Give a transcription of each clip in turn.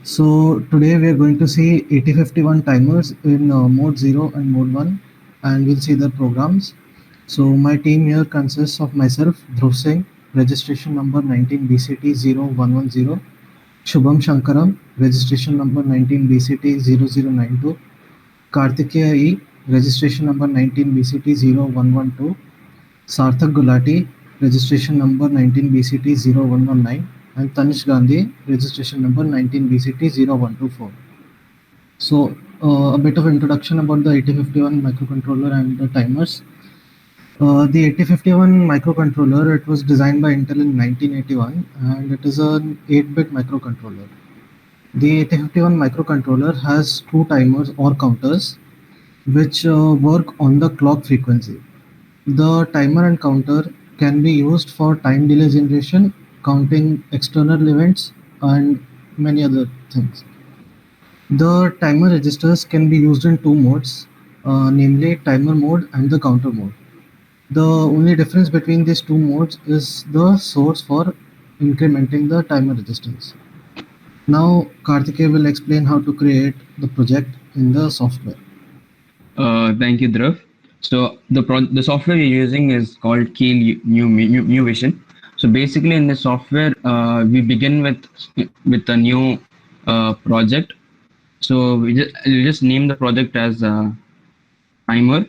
So today we are going to see 8051 timers in mode 0 and mode 1, and we'll see their programs. So my team here consists of myself, Dhruv Singh, registration number 19BCT0110, Shubham Shankaram, registration number 19BCT0092, Kartikeya E, registration number 19BCT0112, Sarthak Gulati, registration number 19BCT0119, and Tanish Gandhi, registration number 19BCT0124. So, a bit of introduction about the 8051 microcontroller and the timers. The 8051 microcontroller, it was designed by Intel in 1981, and it is an 8-bit microcontroller. The 8051 microcontroller has two timers or counters which work on the clock frequency. The timer and counter can be used for time delay generation, counting external events, and many other things. The timer registers can be used in two modes, namely timer mode and the counter mode. The only difference between these two modes is the source for incrementing the timer resistance. Now, Karthikeya will explain how to create the project in the software. Thank you, Dhruv. So the software we're using is called Keel New Vision. So basically, in the software, we begin with a new project. So we just name the project as timer.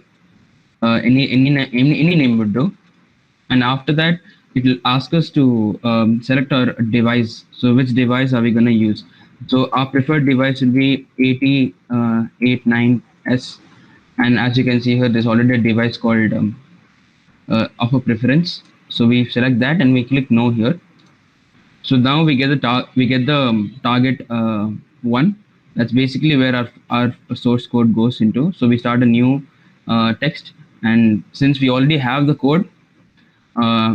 Any name would do. And after that, it will ask us to select our device. So which device are we going to use? So our preferred device will be 8089S, and as you can see here, there's already a device called of a preference. So we select that and we click no here. So now we get the target one. That's basically where our source code goes into. So we start a new text, and since we already have the code,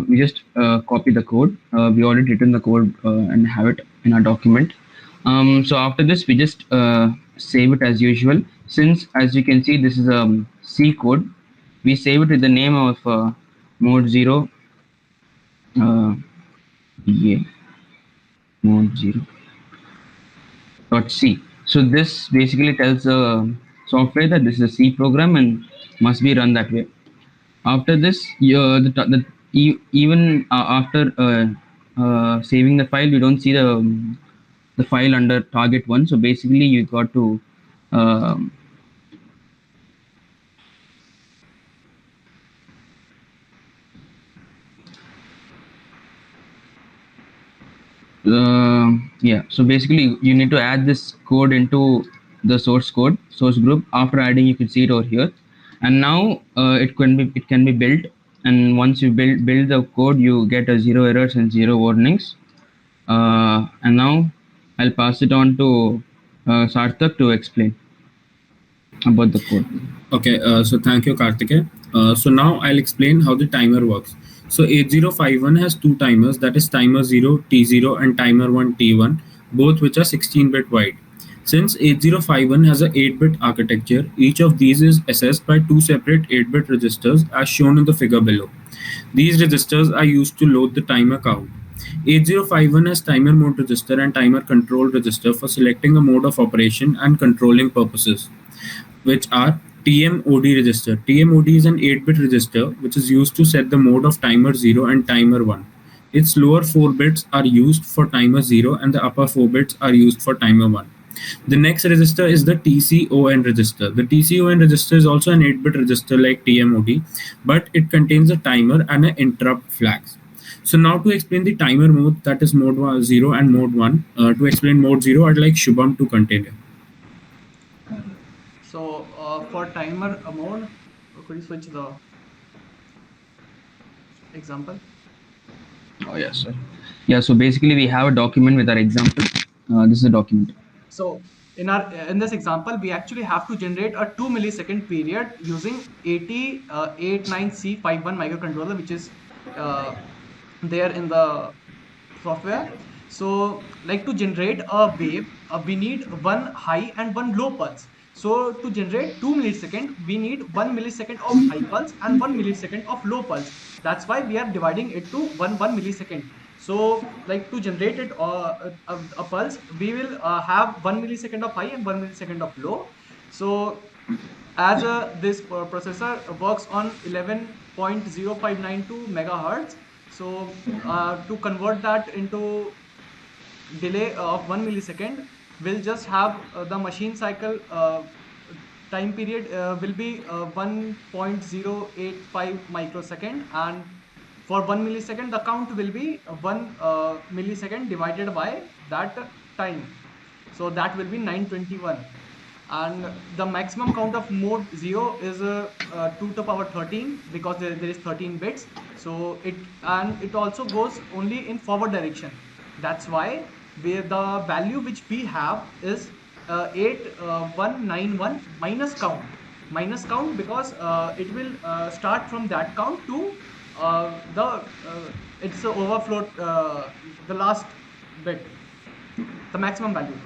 we just copy the code. We already written the code and have it in our document. So after this, we just save it as usual. Since, as you can see, this is a C code, we save it with the name of mode 0. Yeah, mode 0 dot C. So this basically tells the software that this is a C program and must be run that way. After this, even after saving the file, you don't see the file under target one. So basically, you got to um, yeah. So basically, you need to add this code into the source group. After adding, you can see it over here, and now it can be built. And once you build the code, you get a zero errors and zero warnings. And now I'll pass it on to Sarthak to explain about the code. Okay, so thank you, Karthike. So now I'll explain how the timer works. So 8051 has two timers, that is timer 0 T0 and timer 1 T1, both which are 16-bit wide. Since 8051 has a 8-bit architecture, each of these is accessed by two separate 8-bit registers as shown in the figure below. These registers are used to load the timer count. 8051 has timer mode register and timer control register for selecting a mode of operation and controlling purposes, which are TMOD register. TMOD is an 8-bit register which is used to set the mode of timer 0 and timer 1. Its lower 4 bits are used for timer 0 and the upper 4 bits are used for timer 1. The next register is the TCON register. The TCON register is also an 8-bit register like TMOD, but it contains a timer and an interrupt flags. So now to explain the timer mode, that is mode 0 and mode 1. To explain mode 0, I'd like Shubham to continue. So for timer mode, could you switch the example? Oh yes, sir. Yeah. So basically, we have a document with our example. This is a document. So in this example, we actually have to generate a 2 millisecond period using 8089C51 microcontroller, which is there in the software. So like to generate a wave, we need one high and one low pulse. So to generate 2 millisecond, we need 1 millisecond of high pulse and 1 millisecond of low pulse. That's why we are dividing it to 1 millisecond. So like to generate it a pulse, we will have 1 millisecond of high and 1 millisecond of low. So as this processor works on 11.0592 megahertz, so to convert that into delay of 1 millisecond, we'll just have the machine cycle time period will be 1.085 microsecond, and for 1 millisecond the count will be 1 millisecond divided by that time, so that will be 921. And the maximum count of mode 0 is 2 to the power 13, because there is 13 bits. So it also goes only in forward direction. That's why the value which we have is 8191 minus count, because it will start from that count to the it's the overflow, the last bit, the maximum value.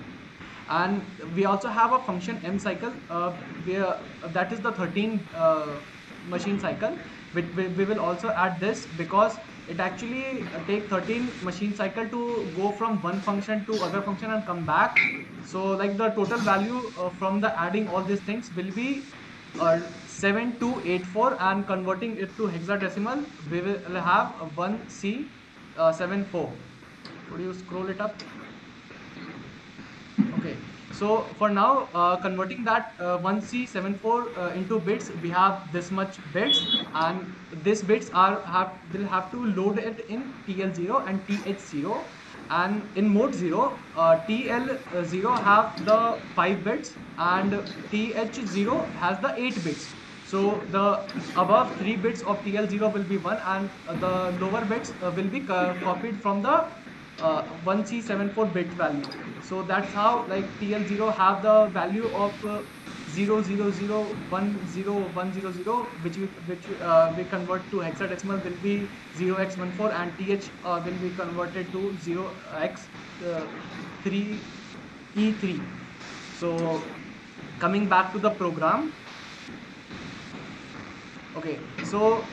And we also have a function m cycle, where that is the 13 machine cycle. We will also add this, because it actually take 13 machine cycle to go from one function to other function and come back. So like the total value from the adding all these things will be 7284, and converting it to hexadecimal we will have 1C74. Could you scroll it up? Okay, so for now, converting that 1C74 into bits, we have this much bits, and these bits will have to load it in TL0 and TH0. And in mode 0, TL0 have the 5 bits and TH0 has the 8 bits. So the above 3 bits of TL0 will be 1, and the lower bits will be copied from the 1C74 bit value. So that's how like TL0 have the value of 0001010, which we convert to hexadecimal will be 0x14, and TH will be converted to 0x3E3. So coming back to the program. Okay, so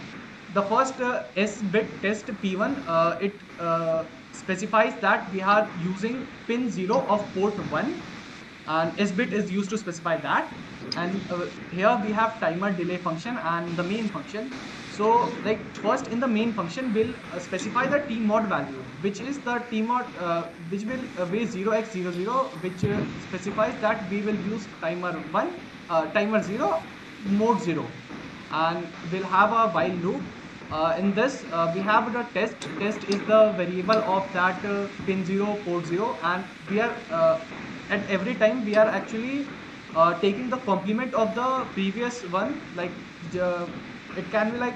the first S-bit test P1, it specifies that we are using pin 0 of port 1, and S-bit is used to specify that. And here we have timer delay function and the main function. So like first in the main function we'll specify the tmod value, which is the tmod which will be 0x00, which specifies that we will use timer 1, timer 0, mode 0, and we'll have a while loop. In this we have the test is the variable of that pin 0 port 0, and we are at every time we are actually taking the complement of the previous one. Like it can be like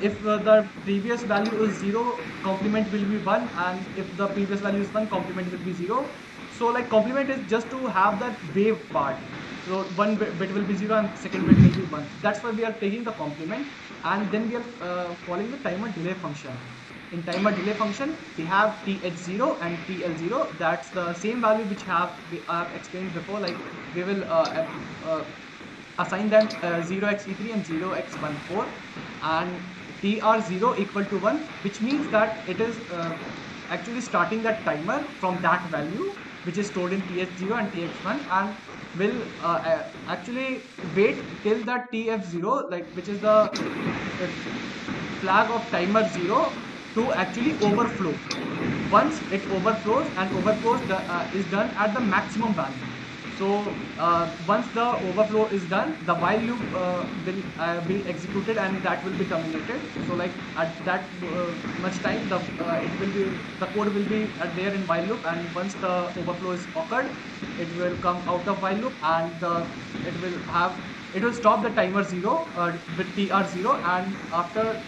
if the previous value is 0, complement will be 1, and if the previous value is 1, complement will be 0. So like complement is just to have that wave part. So one bit will be 0 and second bit will be 1. That's why we are taking the complement, and then we are calling the timer delay function. In timer delay function, we have TH0 and TL0. That's the same value which we have explained before. Like we will assign them 0x3 and 0x14, and TR0 equal to 1, which means that it is actually starting that timer from that value, which is stored in TH0 and TH1, and will actually wait till that TF0, like which is the flag of timer 0, to actually overflow. Once it overflows, and is done at the maximum value. So once the overflow is done, the while loop will be executed, and that will be terminated. So like at that much time, the code will be there in while loop, and once the overflow is occurred, it will come out of while loop, and it will stop the timer 0 with TR0, and after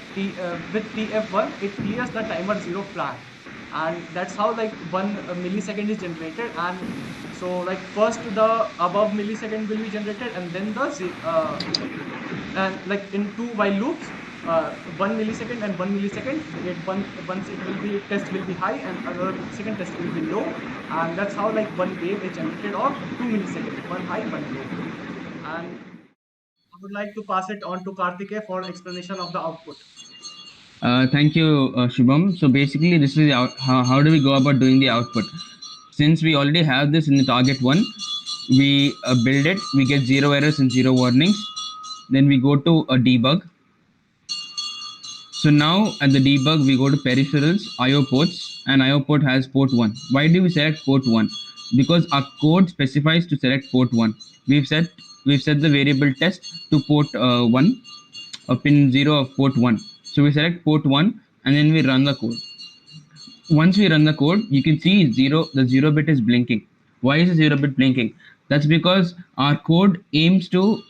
with TF1 it clears the timer 0 flag. And that's how like 1 millisecond is generated. And so like first the above millisecond will be generated, and then and like in 2 while loops, 1 millisecond and 1 millisecond, once it will be test will be high and another second test will be low, and that's how like one wave is generated of 2 milliseconds, one high, one low. And I would like to pass it on to Karthikeya for explanation of the output. Thank you, Shubham. So basically, this is how do we go about doing the output? Since we already have this in the target one, we build it. We get zero errors and zero warnings. Then we go to a debug. So now at the debug, we go to peripherals, IO ports, and IO port has port 1. Why do we select port 1? Because our code specifies to select port 1. We've set the variable test to port 1, pin 0 of port 1. So we select port 1 and then we run the code. Once we run the code, you can see the 0 bit is blinking. Why is the 0 bit blinking? That's because our code aims to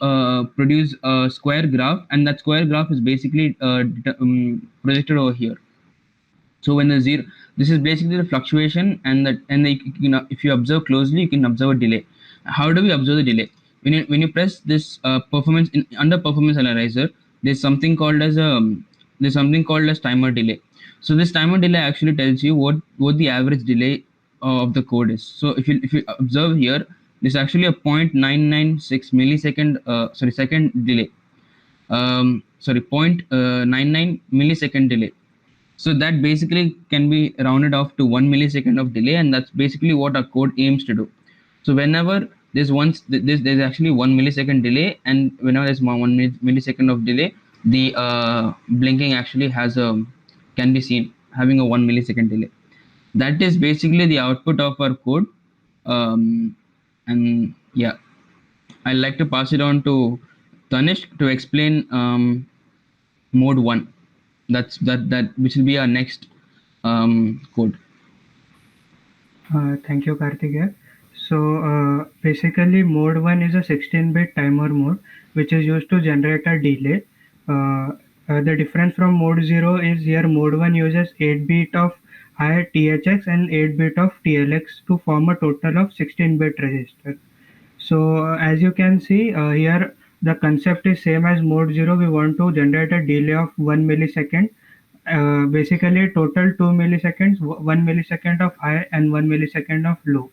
produce a square graph, and that square graph is basically projected over here. So when the zero, this is basically the fluctuation, and if you observe closely, you can observe a delay. How do we observe the delay? When you press this performance under performance analyzer, there's something called as timer delay. So this timer delay actually tells you what the average delay of the code is. So if you observe here, there's actually a 0.996 millisecond second delay. Sorry, 0.99 millisecond delay. So that basically can be rounded off to 1 millisecond of delay, and that's basically what our code aims to do. So whenever there's actually 1 millisecond delay, and whenever there's millisecond of delay, the blinking actually can be seen having a 1 millisecond delay. That is basically the output of our code. And yeah, I'd like to pass it on to Tanish to explain mode 1. That which will be our next code. Thank you, Karthikeya. So basically, mode 1 is a 16-bit timer mode, which is used to generate a delay. The difference from mode 0 is here mode 1 uses 8-bit of high THX and 8-bit of TLX to form a total of 16-bit register. So as you can see here, the concept is same as mode 0. We want to generate a delay of 1 millisecond. Basically, total 2 milliseconds, 1 millisecond of high and 1 millisecond of low.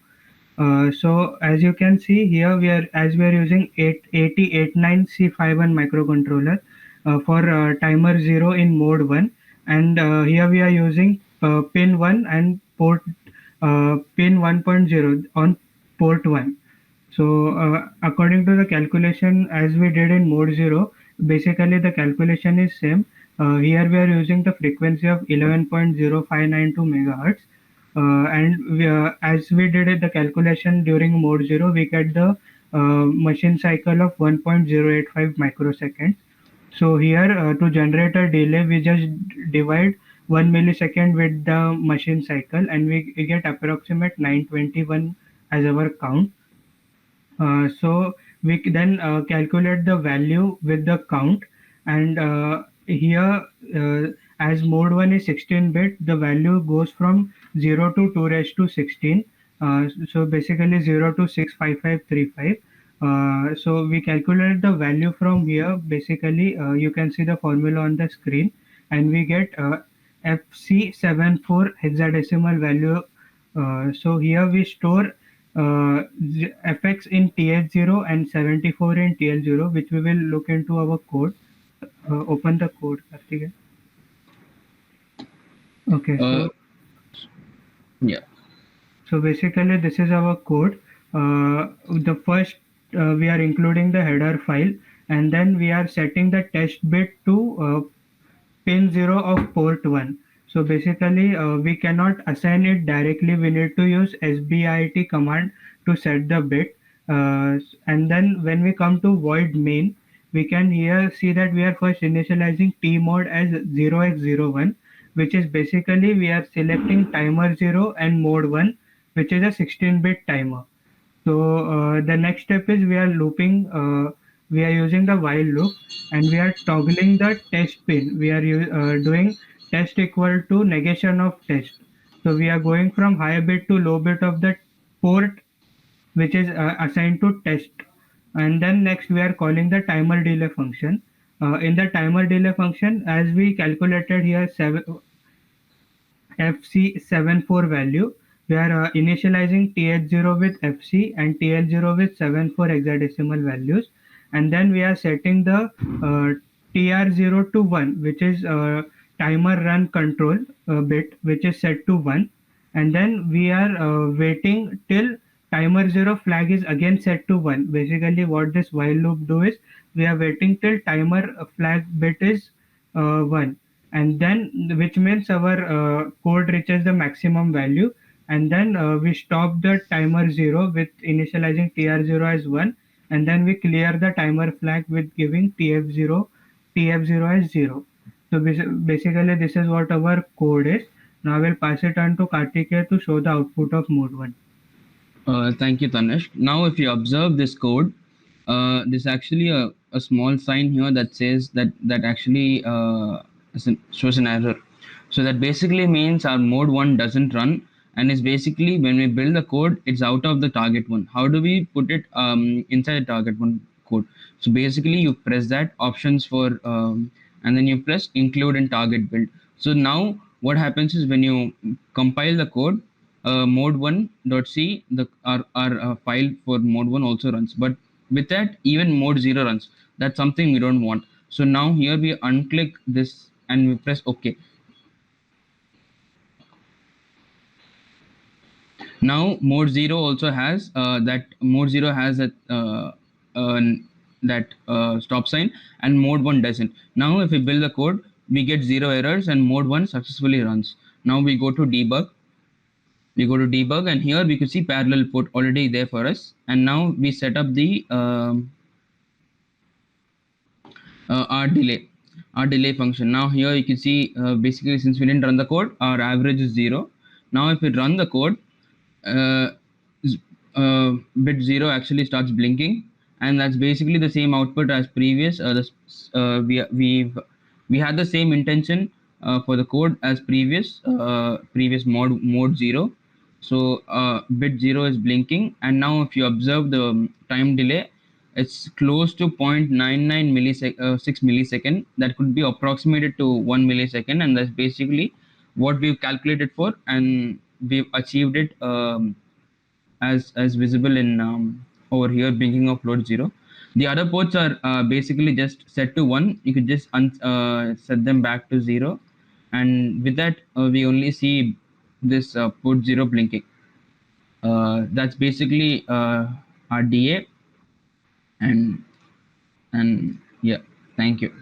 So as you can see here, we are using 8089C51 microcontroller for timer 0 in mode 1, and here we are using pin 1 and pin 1.0 on port 1. So according to the calculation as we did in mode 0, basically the calculation is same. Here we are using the frequency of 11.0592 megahertz. And as we did it, the calculation during mode 0, we get the machine cycle of 1.085 microseconds. So here to generate a delay, we just divide 1 millisecond with the machine cycle, and we get approximate 921 as our count. So we then calculate the value with the count, and here as mode 1 is 16-bit, the value goes from 0 to 2 raised to 16. So basically 0 to 65535. So we calculate the value from here. Basically you can see the formula on the screen, and we get FC74 hexadecimal value. So here we store fx in th0 and 74 in tl0, which we will look into our code. Open the code, Karthikeya. Okay, Uh, yeah. so basically this is our code. The first we are including the header file, and then we are setting the test bit to pin 0 of port 1. So basically we cannot assign it directly. We need to use sbit command to set the bit. And then when we come to void main, we can here see that we are first initializing tmod as 0x01, which is basically we are selecting timer 0 and mode 1, which is a 16-bit timer. So the next step is we are looping. We are using the while loop, and we are toggling the test pin. We are doing test equal to negation of test. So we are going from high bit to low bit of the port, which is assigned to test. And then next we are calling the timer delay function. In the timer delay function, as we calculated here, FC74 value. We are initializing TH0 with FC and TL0 with 74 hexadecimal values, and then we are setting the TR0 to 1, which is timer run control bit, which is set to 1, and then we are waiting till timer 0 flag is again set to 1. Basically what this while loop do is we are waiting till timer flag bit is 1, and then which means our code reaches the maximum value, and then we stop the timer 0 with initializing tr0 as 1, and then we clear the timer flag with giving tf0 as 0. So basically this is what our code is. Now I will pass it on to Kartikeya to show the output of mode 1. Thank you, Tanesh. Now, if you observe this code, there's actually a small sign here that says that actually shows an error. So that basically means our mode 1 doesn't run, and is basically when we build the code, it's out of the target one. How do we put it inside target one code? So basically, you press that options for, and then you press include in target build. So now what happens is when you compile the code, mode1.c, our file for mode 1 also runs, but with that even mode 0 runs. That's something we don't want. So now here we unclick this and we press OK. Now mode 0 also has that stop sign, and mode 1 doesn't. Now if we build the code, we get 0 errors and mode 1 successfully runs. Now we go to debug. And here we could see parallel port already there for us, and now we set up the our delay function. Now here you can see basically since we didn't run the code, our average is 0. Now if we run the code, bit 0 actually starts blinking, and that's basically the same output as previous. We had the same intention for the code as previous mode 0. So bit 0 is blinking, and now if you observe the time delay, it's close to 0.99 6 millisecond. That could be approximated to 1 millisecond, and that's basically what we've calculated for, and we've achieved it as visible in over here, blinking of load 0. The other ports are basically just set to 1. You could just set them back to 0, and with that we only see this port 0 blinking. That's basically our DA, and yeah, thank you.